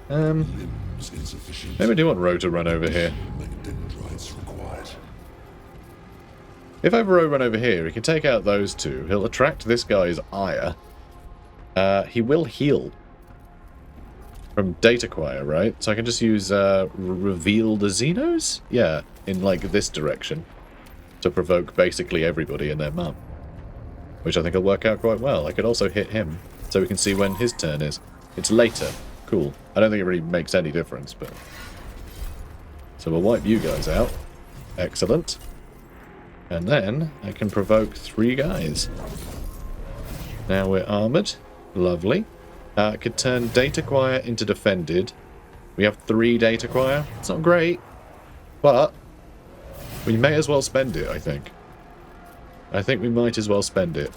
Limbs insufficient. Maybe I do want Ro to run over here. Dendrites required. If I have Ro run over here, he can take out those two. He'll attract this guy's ire. He will heal from Data Choir, right? So I can just use Reveal the Xenos? Yeah, in like this direction. To provoke basically everybody and their mum. Which I think will work out quite well. I could also hit him, so we can see when his turn is. It's later. Cool. I don't think it really makes any difference, but... So we'll wipe you guys out. Excellent. And then I can provoke 3 guys. Now we're armoured. Lovely. I could turn Data Choir into Defended. We have 3 Data Choir. It's not great, but we may as well spend it, I think. I think we might as well spend it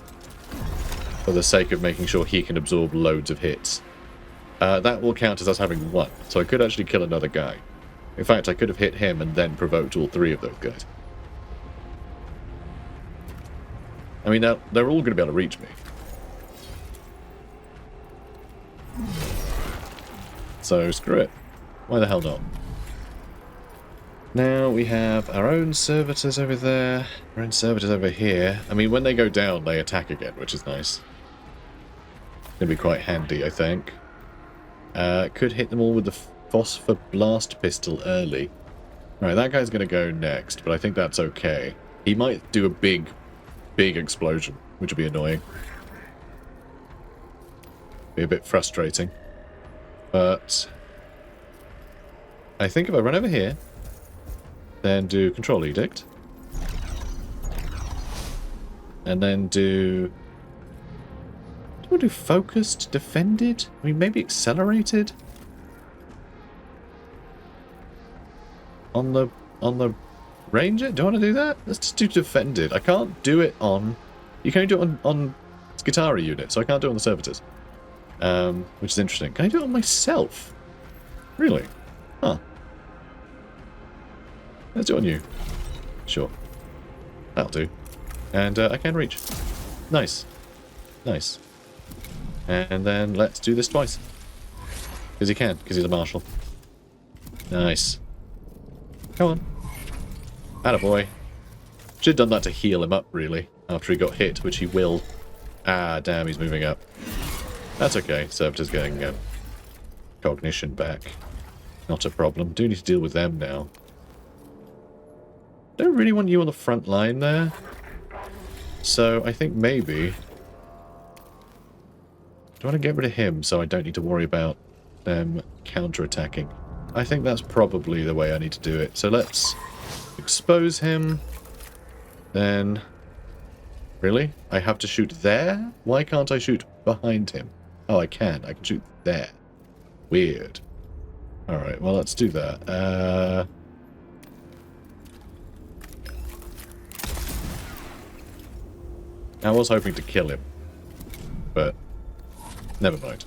for the sake of making sure he can absorb loads of hits. That will count as us having 1, so I could actually kill another guy. In fact, I could have hit him and then provoked all 3 of those guys. I mean, they're all going to be able to reach me. So, screw it. Why the hell not? Now we have our own servitors over there, our own servitors over here. I mean, when they go down, they attack again, which is nice. Gonna be quite handy, I think. Could hit them all with the Phosphor Blast Pistol early. Alright, that guy's gonna go next, but I think that's okay. He might do a big explosion, which would be annoying. Be a bit frustrating. But I think if I run over here, then do Control Edict, and then do I want to do Focused, Defended? I mean, maybe Accelerated? On the Ranger? Do I want to do that? Let's just do Defended. I can't do it on... You can only do it on Skitarii unit, so I can't do it on the Servitors. Which is interesting. Can I do it on myself? Really? Huh. Let's do it on you. Sure. That'll do. And I can reach. Nice. Nice. And then let's do this twice. Because he can, because he's a marshal. Nice. Come on. Attaboy. Should have done that to heal him up, really, after he got hit, which he will. Ah, damn, he's moving up. That's okay. Servitor's getting cognition back. Not a problem. Do need to deal with them now. Don't really want you on the front line there. So I think maybe... Do I want to get rid of him so I don't need to worry about them counter-attacking? I think that's probably the way I need to do it. So let's expose him. Then... Really? I have to shoot there? Why can't I shoot behind him? Oh, I can. I can shoot there. Weird. Alright, well, let's do that. I was hoping to kill him, but never mind.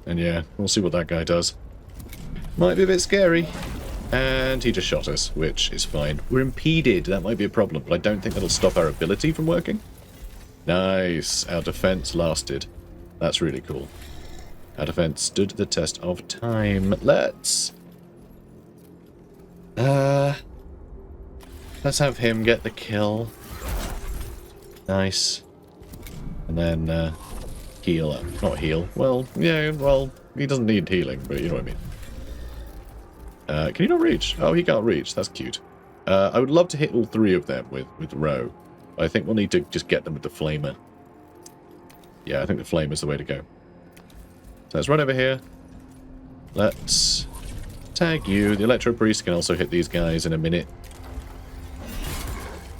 And yeah, we'll see what that guy does. Might be a bit scary. And he just shot us, which is fine. We're impeded. That might be a problem, but I don't think that'll stop our ability from working. Nice. Our defense lasted. That's really cool. Our defense stood the test of time. Let's have him get the kill. Nice. And then heal up. Not heal. Well, yeah, well, he doesn't need healing, but you know what I mean. Can he not reach? Oh, he can't reach. That's cute. I would love to hit all 3 of them with Row. I think we'll need to just get them with the Flamer. Yeah, I think the Flamer's the way to go. So let's run over here. Let's Tag you. The Electro Priest can also hit these guys in a minute.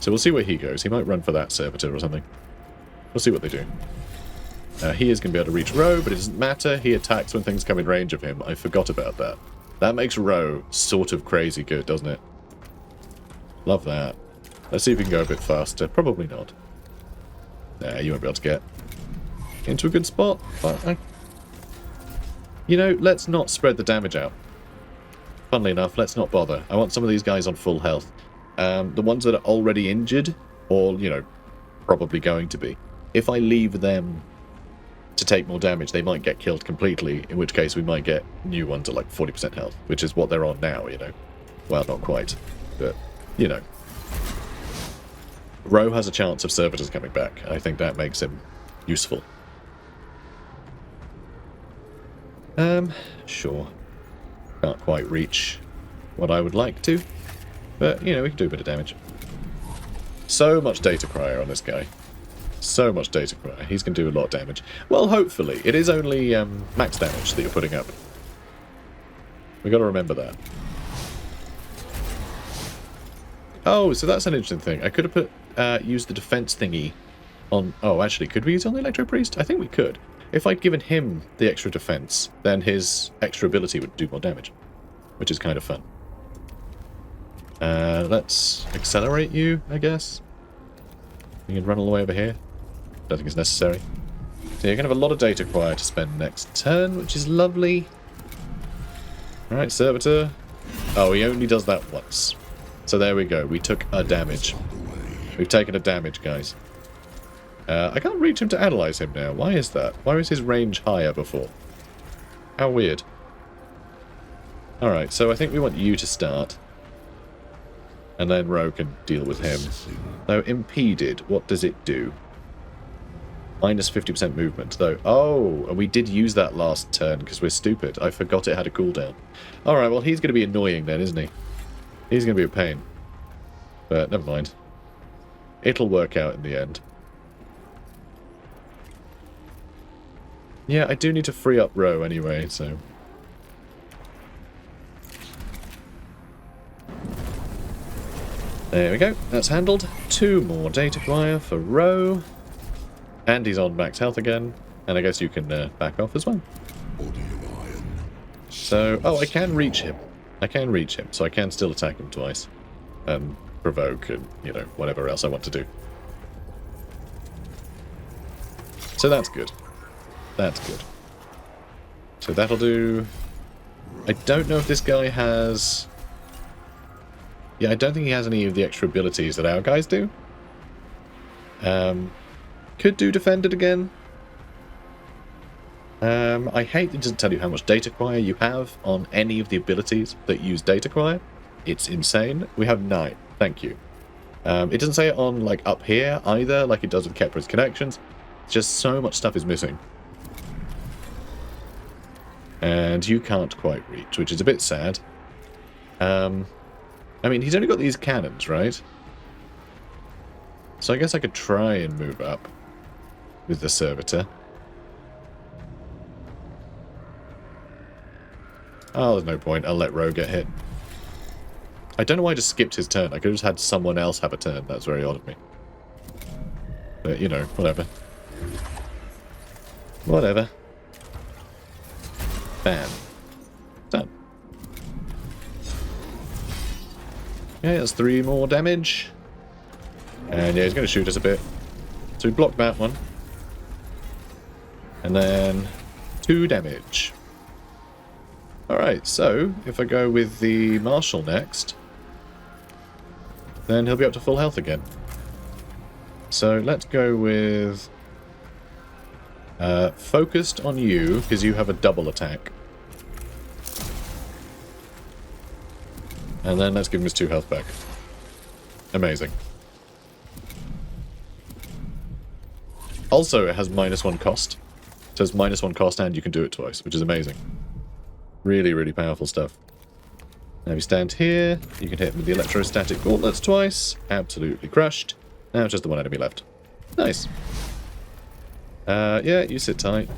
So we'll see where he goes. He might run for that Servitor or something. We'll see what they do. He is going to be able to reach Ro, but it doesn't matter. He attacks when things come in range of him. I forgot about that. That makes Ro sort of crazy good, doesn't it? Love that. Let's see if we can go a bit faster. Probably not. Nah, you won't be able to get into a good spot. But you know, let's not spread the damage out. Funnily enough, let's not bother. I want some of these guys on full health. The ones that are already injured, or, you know, probably going to be. If I leave them to take more damage, they might get killed completely, in which case we might get new ones at like 40% health, which is what they're on now, you know. Well, not quite, but, you know. Ro has a chance of Servitors coming back, and I think that makes him useful. Sure. Can't quite reach what I would like to, but, you know, we can do a bit of damage. So much data cryo on this guy. So much data cryo. He's going to do a lot of damage. Well, hopefully. It is only max damage that you're putting up. We've got to remember that. Oh, so that's an interesting thing. I could have put used the defense thingy on... Oh, actually, could we use it on the Electro Priest? I think we could. If I'd given him the extra defense, then his extra ability would do more damage, which is kind of fun. Let's accelerate you, I guess. You can run all the way over here. Don't think it's necessary. So you're going to have a lot of data acquired to spend next turn, which is lovely. Alright, Servitor. Oh, he only does that once. So there we go. We took a damage. We've taken a damage, guys. I can't reach him to analyze him now. Why is that? Why was his range higher before? How weird. Alright, so I think we want you to start. And then Ro can deal with him. Though impeded, what does it do? Minus 50% movement, though. Oh, and we did use that last turn because we're stupid. I forgot it had a cooldown. Alright, well, he's going to be annoying then, isn't he? He's going to be a pain. But never mind. It'll work out in the end. Yeah, I do need to free up Ro anyway, so... There we go, that's handled. 2 more data acquire for Ro. And he's on max health again. And I guess you can back off as well. So, oh, I can reach him. I can reach him, so I can still attack him twice. And provoke and, you know, whatever else I want to do. So that's good. That's good. So that'll do... I don't know if this guy has... Yeah, I don't think he has any of the extra abilities that our guys do. Could do Defended again. I hate that it doesn't tell you how much data acquire you have on any of the abilities that use data acquire. It's insane. We have 9. Thank you. It doesn't say it on, like, up here either, like it does with Kepra's connections. It's just so much stuff is missing. And you can't quite reach, which is a bit sad. I mean, he's only got these cannons, right? So I guess I could try and move up with the Servitor. Oh, there's no point. I'll let Ro get hit. I don't know why I just skipped his turn. I could have just had someone else have a turn. That's very odd of me. But, you know, whatever. Whatever. Bam. Done. Okay, that's 3 more damage. And yeah, he's going to shoot us a bit. So we blocked that one. And then 2 damage. Alright, so if I go with the Marshal next, then he'll be up to full health again. So let's go with focused on you, because you have a double attack. And then let's give him his 2 health back. Amazing. Also, it has -1 cost. So it's -1 cost and you can do it twice, which is amazing. Really, really powerful stuff. Now if you stand here, you can hit him with the electrostatic gauntlets twice. Absolutely crushed. Now it's just the 1 enemy left. Nice. Yeah, you sit tight.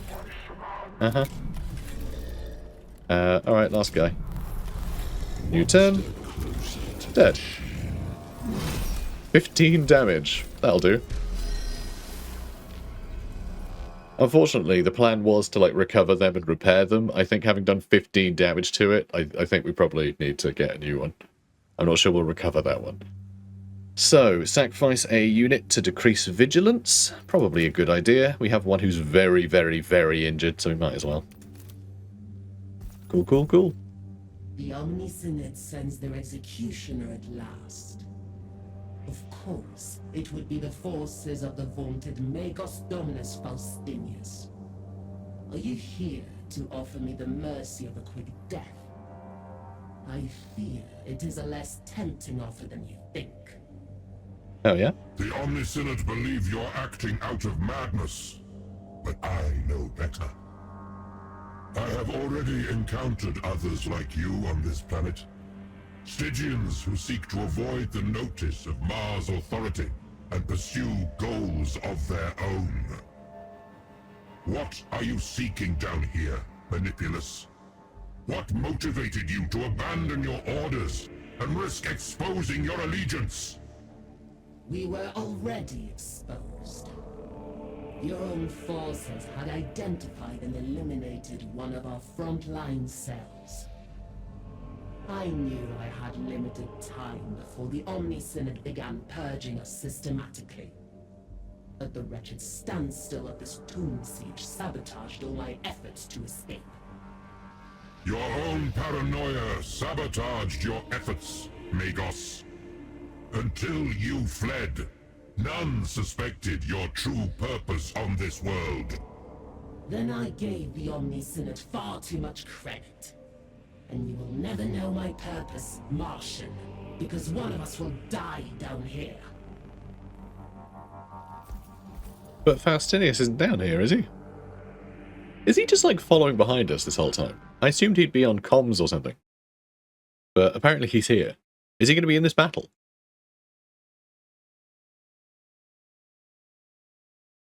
Alright, last guy. New turn. Dead. 15 damage. That'll do. Unfortunately, the plan was to like recover them and repair them. I think having done 15 damage to it, I think we probably need to get a new one. I'm not sure we'll recover that one. So, sacrifice a unit to decrease vigilance. Probably a good idea. We have one who's very, very, very injured, so we might as well. Cool, cool, cool. The Omniscient sends their executioner at last. Of course, it would be the forces of the vaunted Magos Dominus Faustinius. Are you here to offer me the mercy of a quick death? I fear it is a less tempting offer than you think. Oh, yeah? The Omniscient believe you're acting out of madness, but I know better. I have already encountered others like you on this planet. Stygians who seek to avoid the notice of Mars' authority and pursue goals of their own. What are you seeking down here, Manipulus? What motivated you to abandon your orders and risk exposing your allegiance? We were already exposed. Your own forces had identified and eliminated one of our frontline cells. I knew I had limited time before the Omniscient began purging us systematically. But the wretched standstill of this tomb siege sabotaged all my efforts to escape. Your own paranoia sabotaged your efforts, Magos. Until you fled, none suspected your true purpose on this world. Then I gave the Omniscient far too much credit. And you will never know my purpose, Martian, because one of us will die down here. But Faustinius isn't down here, is he? Is he just like following behind us this whole time? I assumed he'd be on comms or something. But apparently he's here. Is he going to be in this battle?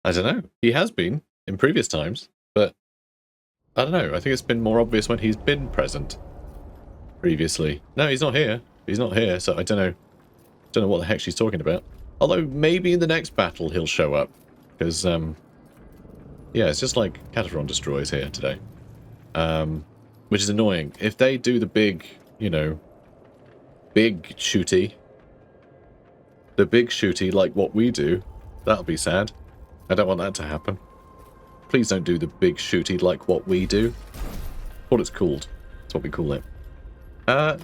I don't know. He has been in previous times, but I don't know. I think it's been more obvious when he's been present previously. No, he's not here. He's not here, so I don't know. Don't know what the heck she's talking about. Although maybe in the next battle he'll show up, because yeah, it's just like Cataphrone destroys here today, which is annoying. If they do the big, you know, big shooty, like what we do, that'll be sad. I don't want that to happen. Please don't do the big shooty like what we do. What it's called. That's what we call it.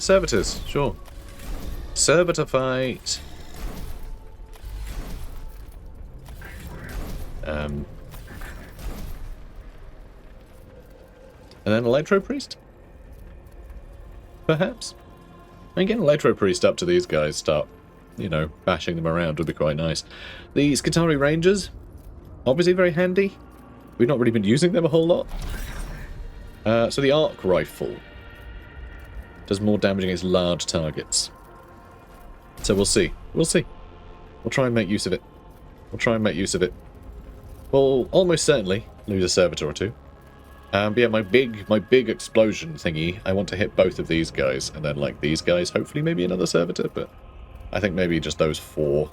Servitors, sure. Servitor fight. And then Electro Priest? Perhaps? And getting Electro Priest up to these guys, start, you know, bashing them around would be quite nice. The Skitarii Rangers, obviously very handy. We've not really been using them a whole lot. So the Arc Rifle does more damage against large targets. So we'll see. We'll see. We'll try and make use of it. We'll try and make use of it. We'll almost certainly lose a Servitor or two. But yeah, my big explosion thingy, I want to hit both of these guys, and then like these guys, hopefully maybe another Servitor, but I think maybe just those four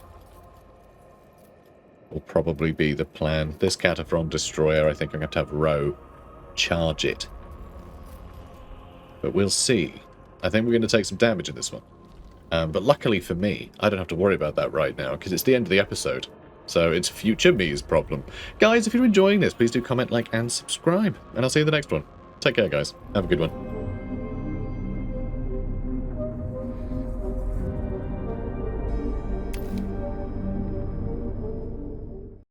will probably be the plan. This Cataphrone Destroyer, I think I'm going to have Row charge it. But we'll see. I think we're going to take some damage in this one. But luckily for me, I don't have to worry about that right now, because it's the end of the episode. So it's future me's problem. Guys, if you're enjoying this, please do comment, like, and subscribe. And I'll see you in the next one. Take care, guys. Have a good one.